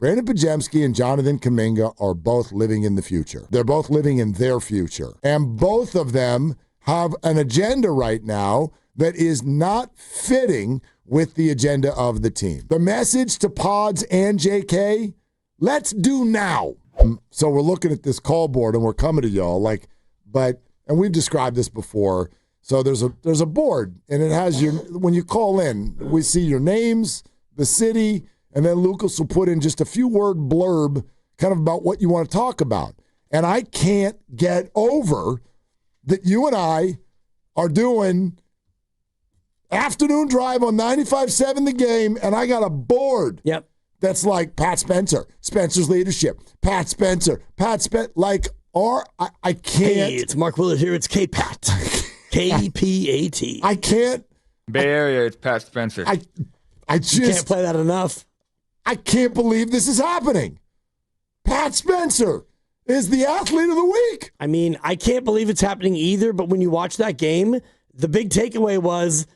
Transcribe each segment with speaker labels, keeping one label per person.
Speaker 1: Brandon Podziemski and Jonathan Kuminga are both living in the future. They're both living in their future. And both of them have an agenda right now that is not fitting with the agenda of the team. The message to Pods and JK, let's do now. So we're looking at this call board and we're coming to y'all and we've described this before. So there's a board and it has when you call in, we see your names, the city, and then Lucas will put in just a few word blurb kind of about what you want to talk about. And I can't get over that you and I are doing afternoon drive on 95.7 The Game, and I got a board that's like Pat Spencer, Spencer's leadership, Pat Spencer, I can't.
Speaker 2: Hey, it's Mark Willard here. It's K-Pat. K-P-A-T.
Speaker 1: I can't.
Speaker 3: Bay Area, it's Pat Spencer.
Speaker 2: I just can't play that enough.
Speaker 1: I can't believe this is happening. Pat Spencer is the athlete of the week.
Speaker 2: I mean, I can't believe it's happening either, but when you watch that game, the big takeaway was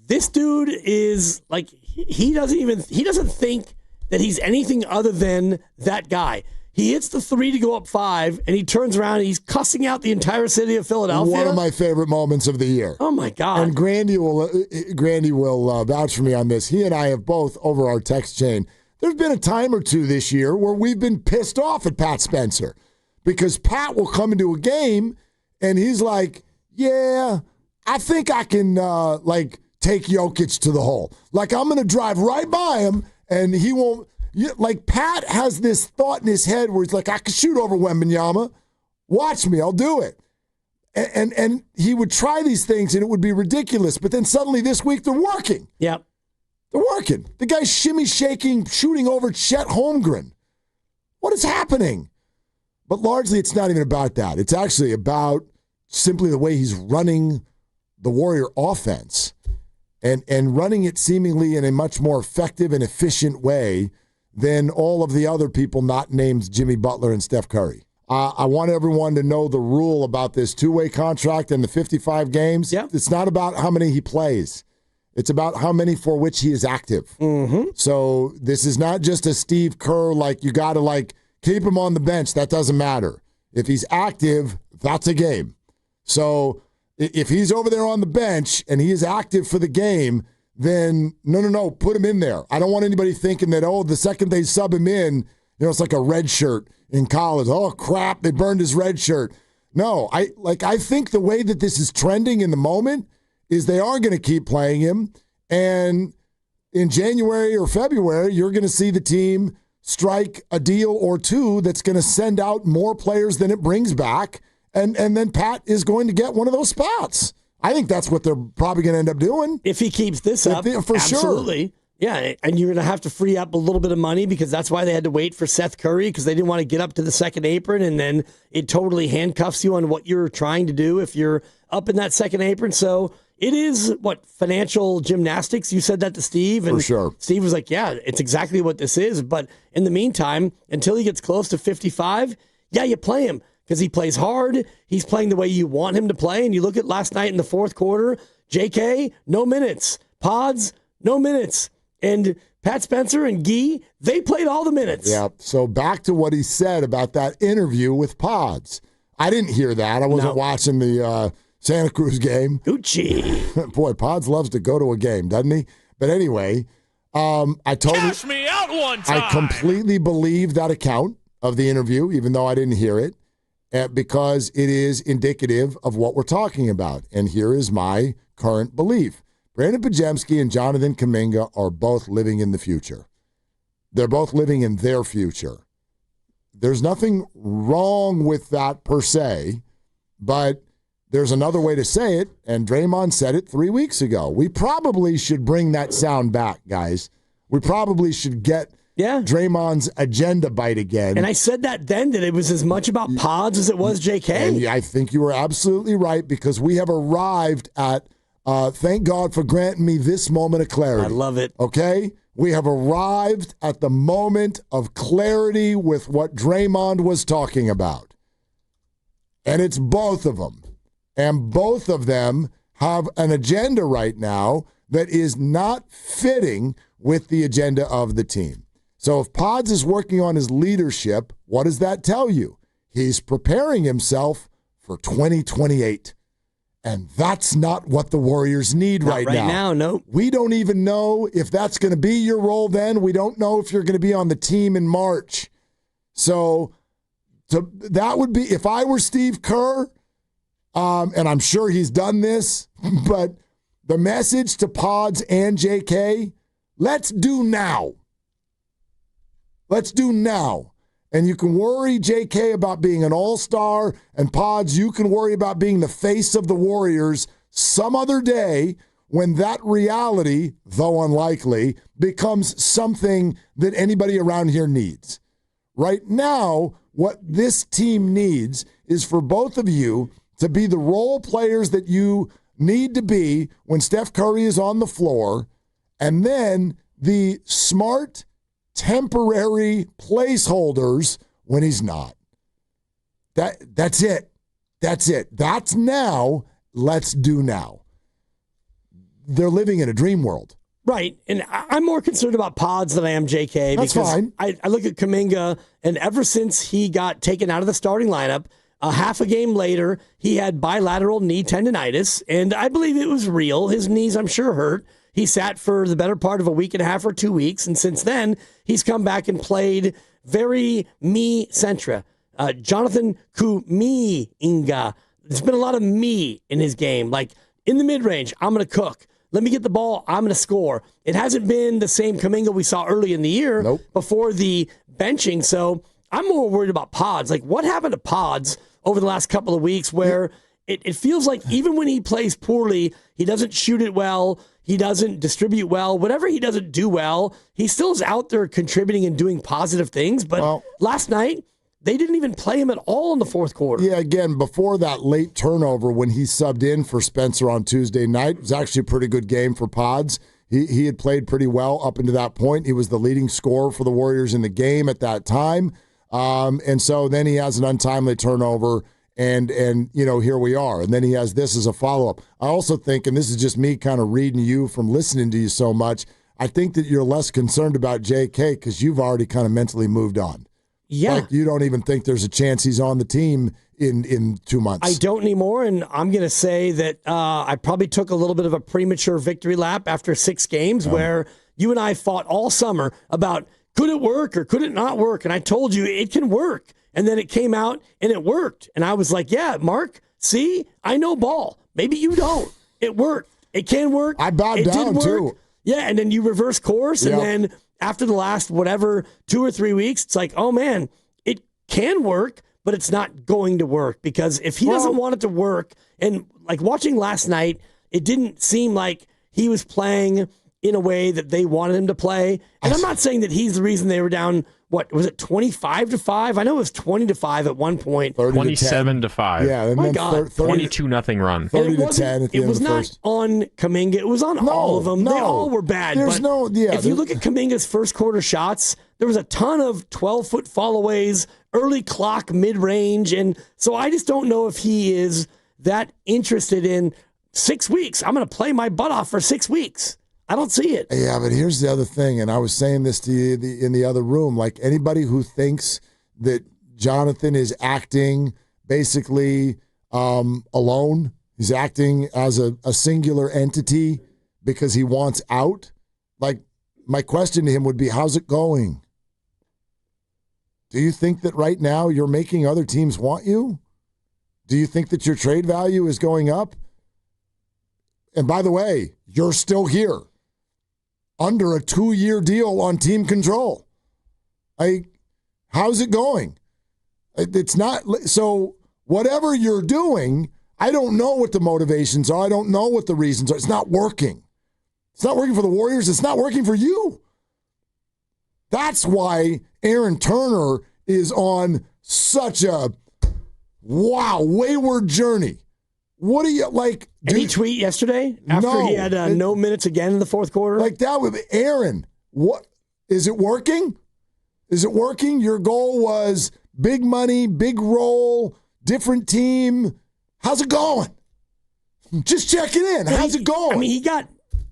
Speaker 2: this dude is like, he doesn't think that he's anything other than that guy. He hits the three to go up 5, and he turns around and he's cussing out the entire city of Philadelphia.
Speaker 1: One of my favorite moments of the year.
Speaker 2: Oh, my God.
Speaker 1: And Grandy will vouch for me on this. He and I have both, over our text chain, there's been a time or two this year where we've been pissed off at Pat Spencer because Pat will come into a game and he's like, yeah, I think I can take Jokic to the hole. Like, I'm going to drive right by him and he won't. Pat has this thought in his head where he's like, I can shoot over Wembanyama. Watch me, I'll do it. And he would try these things and it would be ridiculous. But then suddenly this week they're working.
Speaker 2: Yep.
Speaker 1: They're working. The guy's shimmy shaking, shooting over Chet Holmgren. What is happening? But largely it's not even about that. It's actually about simply the way he's running the Warrior offense and running it seemingly in a much more effective and efficient way than all of the other people not named Jimmy Butler and Steph Curry. I want everyone to know the rule about this two-way contract and the 55 games.
Speaker 2: Yep.
Speaker 1: It's not about how many he plays. It's about how many for which he is active.
Speaker 2: Mm-hmm.
Speaker 1: So this is not just a Steve Kerr, you got to keep him on the bench. That doesn't matter. If he's active, that's a game. So if he's over there on the bench and he is active for the game, then no, put him in there. I don't want anybody thinking that, the second they sub him in, it's like a red shirt in college. Oh, crap, they burned his red shirt. No, I think the way that this is trending in the moment is they are going to keep playing him, and in January or February, you're going to see the team strike a deal or two that's going to send out more players than it brings back, and then Pat is going to get one of those spots. I think that's what they're probably going to end up doing.
Speaker 2: If he keeps this up,
Speaker 1: for
Speaker 2: absolutely. Sure. Yeah, and you're going to have to free up a little bit of money because that's why they had to wait for Seth Curry because they didn't want to get up to the second apron, and then it totally handcuffs you on what you're trying to do if you're up in that second apron. So it is, financial gymnastics? You said that to Steve. And
Speaker 1: for sure.
Speaker 2: Steve was like, yeah, it's exactly what this is. But in the meantime, until he gets close to 55, you play him because he plays hard. He's playing the way you want him to play. And you look at last night in the fourth quarter, JK, no minutes. Pods, no minutes. And Pat Spencer and Guy, they played all the minutes.
Speaker 1: Yeah, so back to what he said about that interview with Pods. I didn't hear that. I wasn't watching the Santa Cruz game.
Speaker 2: Gucci.
Speaker 1: Boy, Pods loves to go to a game, doesn't he? But anyway,
Speaker 4: Cash me out one time.
Speaker 1: I completely believe that account of the interview, even though I didn't hear it, because it is indicative of what we're talking about. And here is my current belief. Brandon Podziemski and Jonathan Kuminga are both living in the future. They're both living in their future. There's nothing wrong with that per se, but there's another way to say it, and Draymond said it 3 weeks ago. We probably should bring that sound back, guys. We probably should get Draymond's agenda bite again.
Speaker 2: And I said that then, that it was as much about Pods as it was JK.
Speaker 1: And I think you were absolutely right because we have arrived at thank God for granting me this moment of clarity.
Speaker 2: I love it.
Speaker 1: Okay? We have arrived at the moment of clarity with what Draymond was talking about. And it's both of them. And both of them have an agenda right now that is not fitting with the agenda of the team. So if Podz is working on his leadership, what does that tell you? He's preparing himself for 2028. And that's not what the Warriors need right now.
Speaker 2: Right now, no.
Speaker 1: We don't even know if that's going to be your role then. We don't know if you're going to be on the team in March. So that would be, if I were Steve Kerr, and I'm sure he's done this, but the message to Pods and JK, let's do now. Let's do now. And you can worry, JK, about being an all-star, and Pods, you can worry about being the face of the Warriors some other day when that reality, though unlikely, becomes something that anybody around here needs. Right now, what this team needs is for both of you to be the role players that you need to be when Steph Curry is on the floor, and then the smart, temporary placeholders when he's not. That's it. That's it. That's now. Let's do now. They're living in a dream world.
Speaker 2: Right. And I'm more concerned about Pods than I am JK.
Speaker 1: That's
Speaker 2: because
Speaker 1: fine.
Speaker 2: I look at Kuminga, and ever since he got taken out of the starting lineup, half a game later, he had bilateral knee tendonitis, and I believe it was real. His knees, I'm sure, hurt. He sat for the better part of a week and a half or 2 weeks, and since then, he's come back and played very me-centra. Jonathan Kuminga. There's been a lot of me in his game. Like, in the mid-range, I'm going to cook. Let me get the ball, I'm going to score. It hasn't been the same Kuminga we saw early in the year before the benching, so I'm more worried about Pods. Like, what happened to Pods over the last couple of weeks where it feels like even when he plays poorly, he doesn't shoot it well, he doesn't distribute well, whatever he doesn't do well, he still is out there contributing and doing positive things. But last night, they didn't even play him at all in the fourth quarter.
Speaker 1: Yeah, again, before that late turnover when he subbed in for Spencer on Tuesday night, it was actually a pretty good game for Pods. He had played pretty well up until that point. He was the leading scorer for the Warriors in the game at that time. And so then he has an untimely turnover, and you know, here we are. And then he has this as a follow-up. I also think, and this is just me kind of reading you from listening to you so much, I think that you're less concerned about JK because you've already kind of mentally moved on.
Speaker 2: Yeah.
Speaker 1: Like, you don't even think there's a chance he's on the team in 2 months.
Speaker 2: I don't anymore, and I'm going to say that I probably took a little bit of a premature victory lap after 6 games where you and I fought all summer about could it work or could it not work, and I told you it can work, and then it came out and it worked, and I was like, yeah, Mark, see, I know ball. Maybe you don't. It worked. It can work.
Speaker 1: I bowed down, too.
Speaker 2: Yeah, and then you reverse course, and then after the last, 2 or 3 weeks, it's like, oh, man, it can work, but it's not going to work because if he doesn't want it to work, and like watching last night, it didn't seem like he was playing in a way that they wanted him to play. And I'm not saying that he's the reason they were down, what, was it 25-5? I know it was 20-5 at one point.
Speaker 5: 27-5.
Speaker 1: Yeah, and
Speaker 2: my God.
Speaker 5: 22-0 run.
Speaker 1: 30-10 at the end of the first.
Speaker 2: It was not on Kuminga. It was on all of them. They all were bad. If you look at Kuminga's first quarter shots, there was a ton of 12-foot fallaways, early clock, mid-range. And so I just don't know if he is that interested in 6 weeks. I'm going to play my butt off for 6 weeks. I don't see it.
Speaker 1: Yeah, but here's the other thing, and I was saying this to you in the other room. Like, anybody who thinks that Jonathan is acting basically alone, he's acting as a singular entity because he wants out, like, my question to him would be, how's it going? Do you think that right now you're making other teams want you? Do you think that your trade value is going up? And by the way, you're still here under a 2-year deal on team control. How's it going? It's not, so whatever you're doing, I don't know what the motivations are. I don't know what the reasons are. It's not working. It's not working for the Warriors. It's not working for you. That's why Aaron Turner is on such a, wayward journey. What do you like?
Speaker 2: Did he tweet yesterday after he had no minutes again in the fourth quarter?
Speaker 1: Like that with Aaron. What is it working? Is it working? Your goal was big money, big role, different team. How's it going? Just checking in. How's it going?
Speaker 2: I mean, he got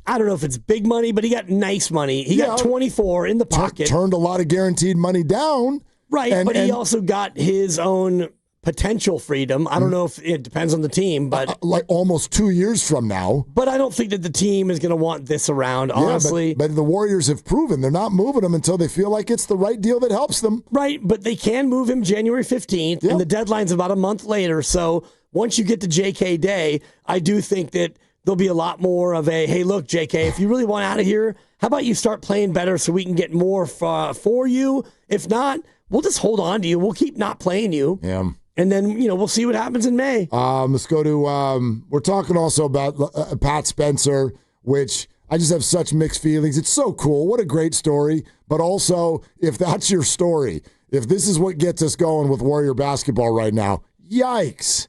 Speaker 2: I don't know if it's big money, but he got nice money. He got 24 in the pocket.
Speaker 1: Turned a lot of guaranteed money down.
Speaker 2: Right, but he also got his own potential freedom. I don't know if it depends on the team, but
Speaker 1: like almost 2 years from now.
Speaker 2: But I don't think that the team is going to want this around, honestly.
Speaker 1: But the Warriors have proven they're not moving him until they feel like it's the right deal that helps them.
Speaker 2: Right, but they can move him January 15th, and the deadline's about a month later. So once you get to JK Day, I do think that there'll be a lot more of a, hey, look, JK, if you really want out of here, how about you start playing better so we can get more for you? If not, we'll just hold on to you. We'll keep not playing you.
Speaker 1: Yeah.
Speaker 2: And then, we'll see what happens in May.
Speaker 1: Let's go to, we're talking also about Pat Spencer, which I just have such mixed feelings. It's so cool. What a great story. But also, if that's your story, if this is what gets us going with Warrior basketball right now, yikes.